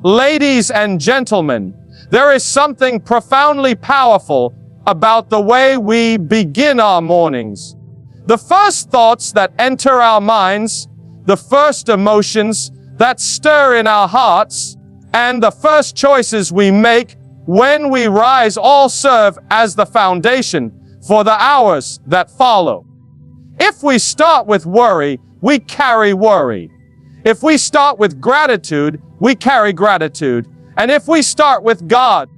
Ladies and gentlemen, there is something profoundly powerful about the way we begin our mornings. The first thoughts that enter our minds, the first emotions that stir in our hearts, and the first choices we make when we rise all serve as the foundation for the hours that follow. If we start with worry, we carry worry. If we start with gratitude, we carry gratitude. And if we start with God,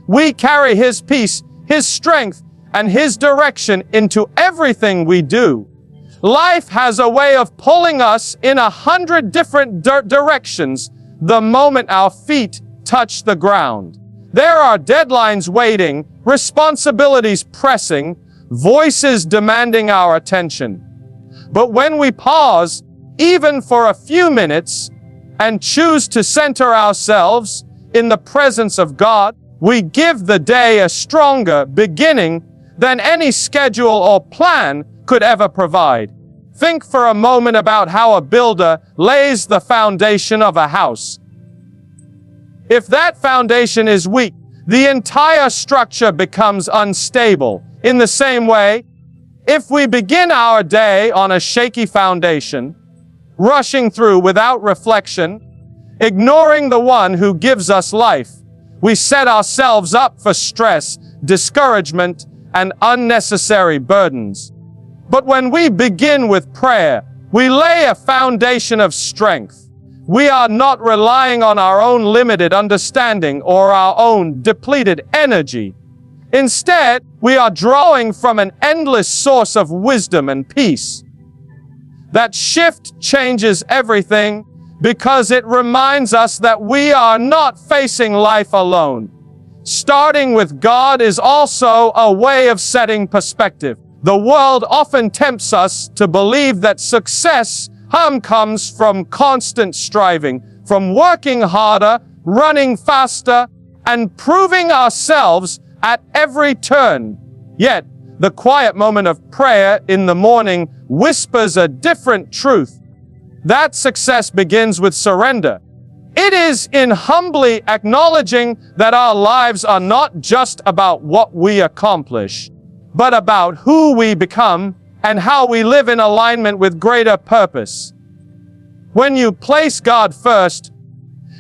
we carry His peace, His strength, and His direction into everything we do. Life has a way of pulling us in 100 different directions the moment our feet touch the ground. There are deadlines waiting, responsibilities pressing, voices demanding our attention. But when we pause, even for a few minutes, and choose to center ourselves in the presence of God, we give the day a stronger beginning than any schedule or plan could ever provide. Think for a moment about how a builder lays the foundation of a house. If that foundation is weak, the entire structure becomes unstable. In the same way, if we begin our day on a shaky foundation, rushing through without reflection, ignoring the one who gives us life, we set ourselves up for stress, discouragement, and unnecessary burdens. But when we begin with prayer, we lay a foundation of strength. We are not relying on our own limited understanding or our own depleted energy. Instead, we are drawing from an endless source of wisdom and peace. That shift changes everything because it reminds us that we are not facing life alone. Starting with God is also a way of setting perspective. The world often tempts us to believe that success comes from constant striving, from working harder, running faster, and proving ourselves at every turn. Yet, the quiet moment of prayer in the morning whispers a different truth. That success begins with surrender. It is in humbly acknowledging that our lives are not just about what we accomplish, but about who we become and how we live in alignment with greater purpose. When you place God first,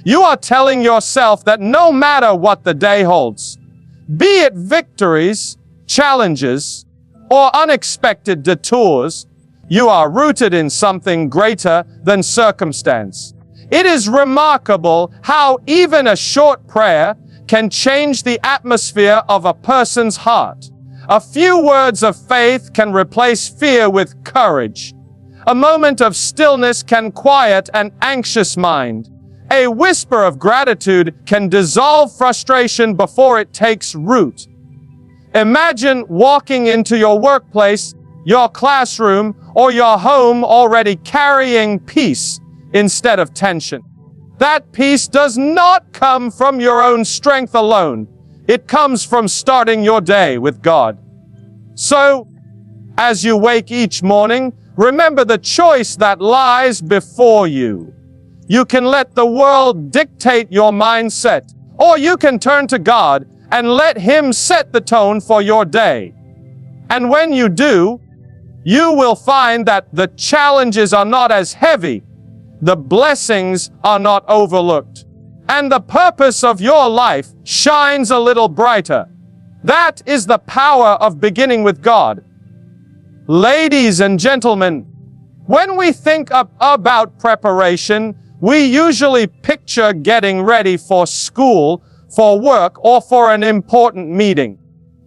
you are telling yourself that no matter what the day holds, be it victories, challenges, or unexpected detours, you are rooted in something greater than circumstance. It is remarkable how even a short prayer can change the atmosphere of a person's heart. A few words of faith can replace fear with courage. A moment of stillness can quiet an anxious mind. A whisper of gratitude can dissolve frustration before it takes root. Imagine walking into your workplace, your classroom, or your home already carrying peace instead of tension. That peace does not come from your own strength alone. It comes from starting your day with God. So, as you wake each morning, remember the choice that lies before you. You can let the world dictate your mindset, or you can turn to God and let Him set the tone for your day. And when you do, you will find that the challenges are not as heavy, the blessings are not overlooked, and the purpose of your life shines a little brighter. That is the power of beginning with God. Ladies and gentlemen, when we think about preparation, we usually picture getting ready for school, for work, or for an important meeting.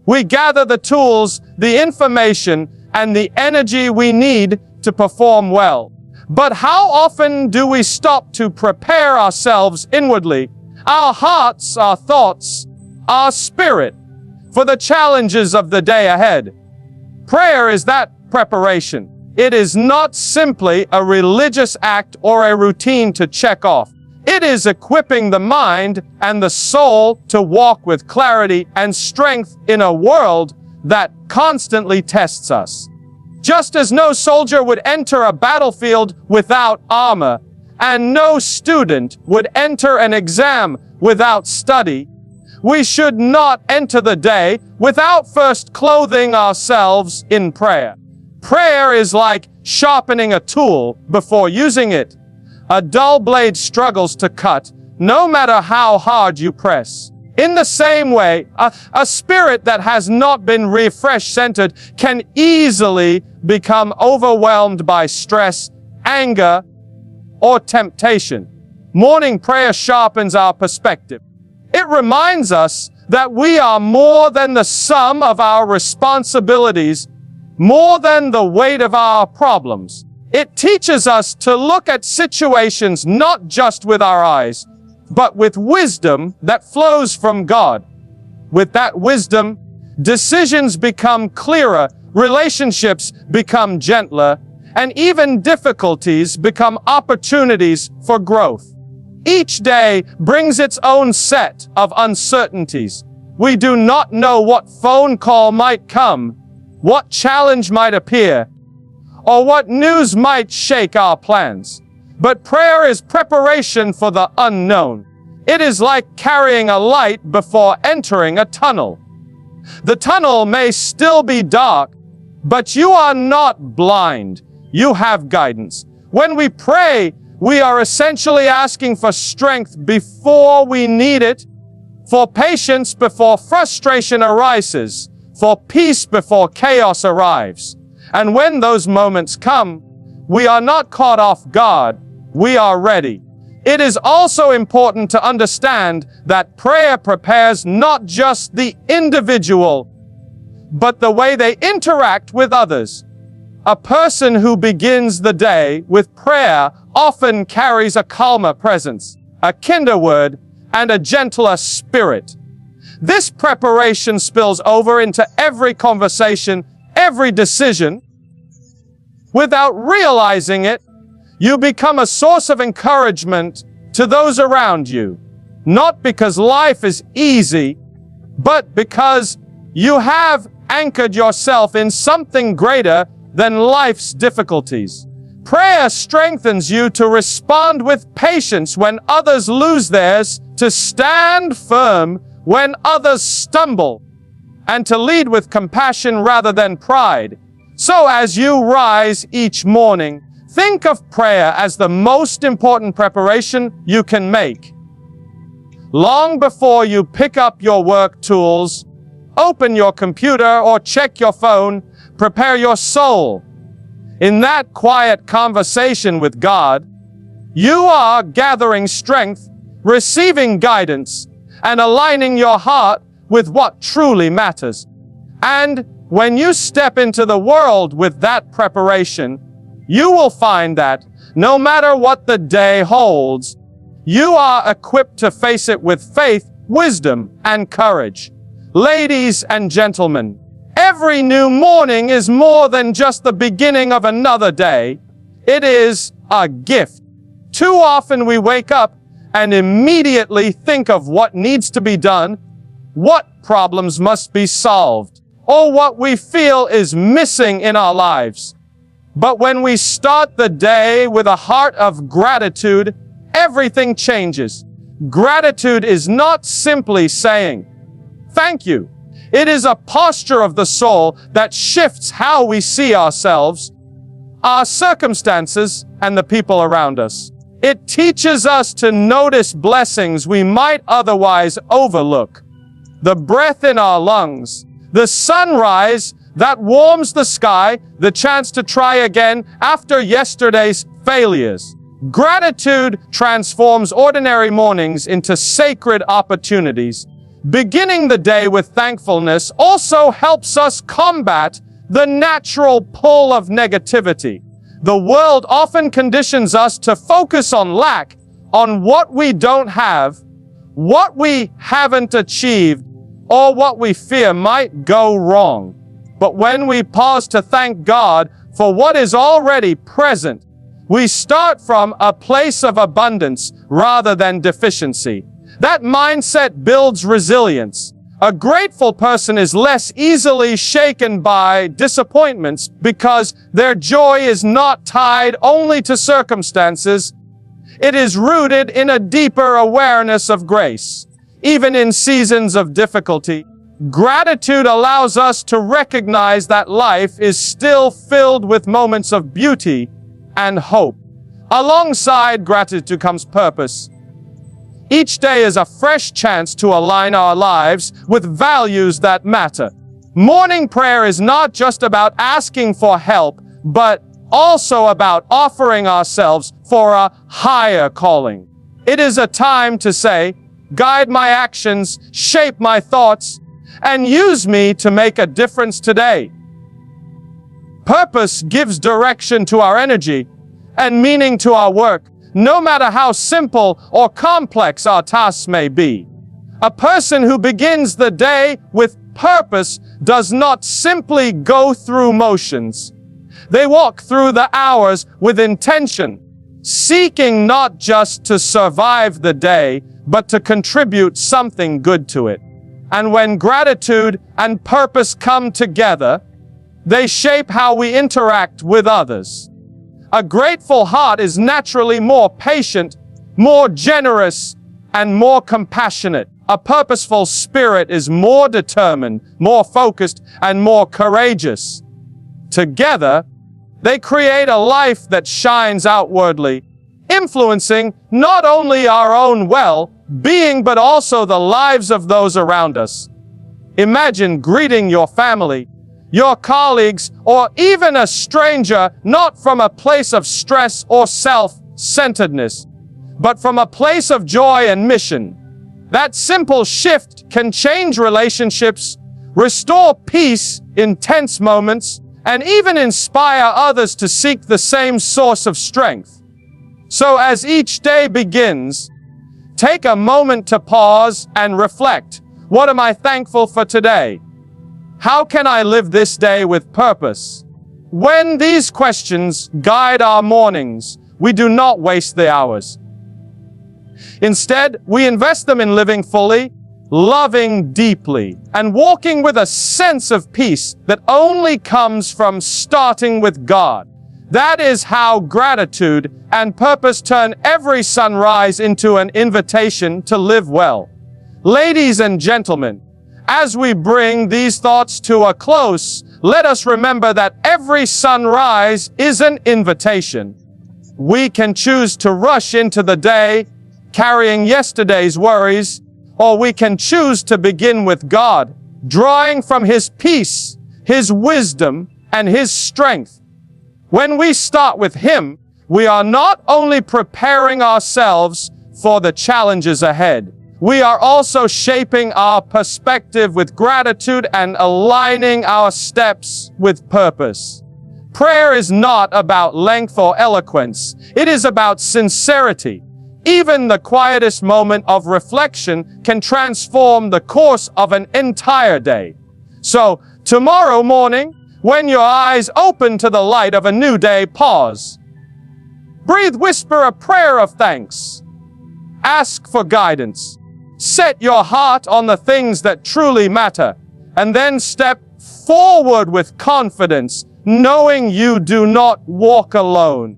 We gather the tools, the information, and the energy we need to perform well. But how often do we stop to prepare ourselves inwardly, our hearts, our thoughts, our spirit, for the challenges of the day ahead? Prayer is that preparation. It is not simply a religious act or a routine to check off. It is equipping the mind and the soul to walk with clarity and strength in a world that constantly tests us. Just as no soldier would enter a battlefield without armor, and no student would enter an exam without study, we should not enter the day without first clothing ourselves in prayer. Prayer is like sharpening a tool before using it. A dull blade struggles to cut, no matter how hard you press. In the same way, a spirit that has not been refresh-centered can easily become overwhelmed by stress, anger, or temptation. Morning prayer sharpens our perspective. It reminds us that we are more than the sum of our responsibilities, more than the weight of our problems. It teaches us to look at situations not just with our eyes, but with wisdom that flows from God. With that wisdom, decisions become clearer, relationships become gentler, and even difficulties become opportunities for growth. Each day brings its own set of uncertainties. We do not know what phone call might come, what challenge might appear, or what news might shake our plans. But prayer is preparation for the unknown. It is like carrying a light before entering a tunnel. The tunnel may still be dark, but you are not blind. You have guidance. When we pray, we are essentially asking for strength before we need it, for patience before frustration arises, for peace before chaos arrives. And when those moments come, we are not caught off guard, we are ready. It is also important to understand that prayer prepares not just the individual, but the way they interact with others. A person who begins the day with prayer often carries a calmer presence, a kinder word, and a gentler spirit. This preparation spills over into every conversation, every decision. Without realizing it, you become a source of encouragement to those around you, not because life is easy, but because you have anchored yourself in something greater than life's difficulties. Prayer strengthens you to respond with patience when others lose theirs, to stand firm when others stumble, and to lead with compassion rather than pride. So as you rise each morning, think of prayer as the most important preparation you can make. Long before you pick up your work tools, open your computer, or check your phone, prepare your soul. In that quiet conversation with God, you are gathering strength, receiving guidance, and aligning your heart with what truly matters. And when you step into the world with that preparation, you will find that no matter what the day holds, you are equipped to face it with faith, wisdom, and courage. Ladies and gentlemen, every new morning is more than just the beginning of another day. It is a gift. Too often we wake up and immediately think of what needs to be done, what problems must be solved, or what we feel is missing in our lives. But when we start the day with a heart of gratitude, everything changes. Gratitude is not simply saying, "Thank you." It is a posture of the soul that shifts how we see ourselves, our circumstances, and the people around us. It teaches us to notice blessings we might otherwise overlook. The breath in our lungs, the sunrise that warms the sky, the chance to try again after yesterday's failures. Gratitude transforms ordinary mornings into sacred opportunities. Beginning the day with thankfulness also helps us combat the natural pull of negativity. The world often conditions us to focus on lack, on what we don't have, what we haven't achieved, or what we fear might go wrong. But when we pause to thank God for what is already present, we start from a place of abundance rather than deficiency. That mindset builds resilience. A grateful person is less easily shaken by disappointments because their joy is not tied only to circumstances. It is rooted in a deeper awareness of grace. Even in seasons of difficulty, gratitude allows us to recognize that life is still filled with moments of beauty and hope. Alongside gratitude comes purpose. Each day is a fresh chance to align our lives with values that matter. Morning prayer is not just about asking for help, but also about offering ourselves for a higher calling. It is a time to say, guide my actions, shape my thoughts, and use me to make a difference today. Purpose gives direction to our energy and meaning to our work, no matter how simple or complex our tasks may be. A person who begins the day with purpose does not simply go through motions. They walk through the hours with intention, seeking not just to survive the day, but to contribute something good to it. And when gratitude and purpose come together, they shape how we interact with others. A grateful heart is naturally more patient, more generous, and more compassionate. A purposeful spirit is more determined, more focused, and more courageous. Together, they create a life that shines outwardly, influencing not only our own well-being, but also the lives of those around us. Imagine greeting your family, your colleagues, or even a stranger, not from a place of stress or self-centeredness, but from a place of joy and mission. That simple shift can change relationships, restore peace in tense moments, and even inspire others to seek the same source of strength. So as each day begins, take a moment to pause and reflect. What am I thankful for today? How can I live this day with purpose? When these questions guide our mornings, we do not waste the hours. Instead, we invest them in living fully, loving deeply, and walking with a sense of peace that only comes from starting with God. That is how gratitude and purpose turn every sunrise into an invitation to live well. Ladies and gentlemen, as we bring these thoughts to a close, let us remember that every sunrise is an invitation. We can choose to rush into the day, carrying yesterday's worries, or we can choose to begin with God, drawing from His peace, His wisdom, and His strength. When we start with Him, we are not only preparing ourselves for the challenges ahead, we are also shaping our perspective with gratitude and aligning our steps with purpose. Prayer is not about length or eloquence. It is about sincerity. Even the quietest moment of reflection can transform the course of an entire day. So, tomorrow morning, when your eyes open to the light of a new day, pause. Breathe, whisper a prayer of thanks. Ask for guidance. Set your heart on the things that truly matter, and then step forward with confidence, knowing you do not walk alone.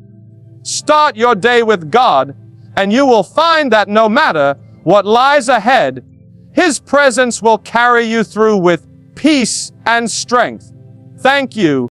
Start your day with God, and you will find that no matter what lies ahead, His presence will carry you through with peace and strength. Thank you